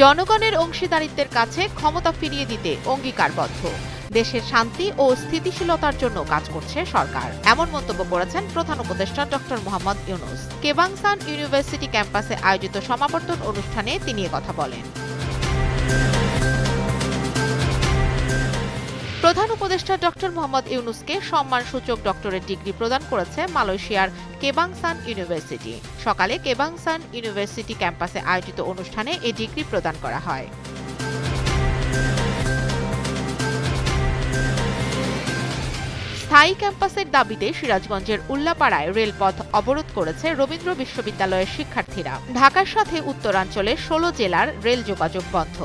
জনগণের অংশীদারিত্বের কাছে ক্ষমতা ফিরিয়ে দিতে অঙ্গীকারবদ্ধ। দেশের শান্তি ও স্থিতিশীলতার জন্য কাজ করছে সরকার, এমন মন্তব্য করেছেন প্রধান উপদেষ্টা ডক্টর মোহাম্মদ ইউনূস। কেবাংসান ইউনিভার্সিটি ক্যাম্পাসে আয়োজিত সমাবর্তন অনুষ্ঠানে তিনি কথা বলেন। প্রধান উপদেষ্টা ডক্টর মোহাম্মদ ইউনূসকে সম্মানসূচক ডক্টরেট ডিগ্রি প্রদান করেছে মালয়েশিয়ার কেবাংসান ইউনিভার্সিটি। সকালে কেবাংসান ইউনিভার্সিটি ক্যাম্পাসে আয়োজিত অনুষ্ঠানে এই ডিগ্রি প্রদান করা হয়। স্থায়ী ক্যাম্পাসের দাবিতে সিরাজগঞ্জের উল্লাপাড়ায় রেলপথ অবরোধ করেছে রবীন্দ্র বিশ্ববিদ্যালয়ের শিক্ষার্থীরা। ঢাকার সাথে উত্তরাঞ্চলের ১৬ জেলার রেল যোগাযোগ বন্ধ।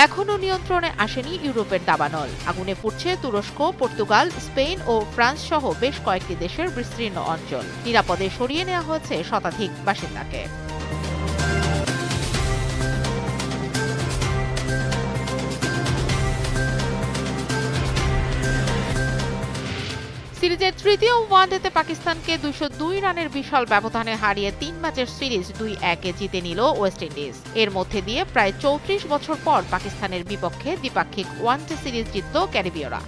এখনও নিয়ন্ত্রণে আসেনি ইউরোপের দাবানল। আগুনে পুড়ছে তুরস্ক, পর্তুগাল, স্পেন ও ফ্রান্স সহ বেশ কয়েকটি দেশের বিস্তীর্ণ অঞ্চল। নিরাপদে সরিয়ে নেওয়া হয়েছে শতাধিক বাসিন্দাকে। সিরিজের তৃতীয় ওয়ানডেতে পাকিস্তানকে ২০২ রানের বিশাল ব্যবধানে হারিয়ে ৩ ম্যাচের সিরিজ ২-১ জিতে নিল ওয়েস্ট ইন্ডিজ। এর মধ্যে দিয়ে প্রায় ৩৪ বছর পর পাকিস্তানের বিপক্ষে দ্বিপাক্ষিক ওয়ানডে সিরিজ জিতল ক্যারিবীয়রা।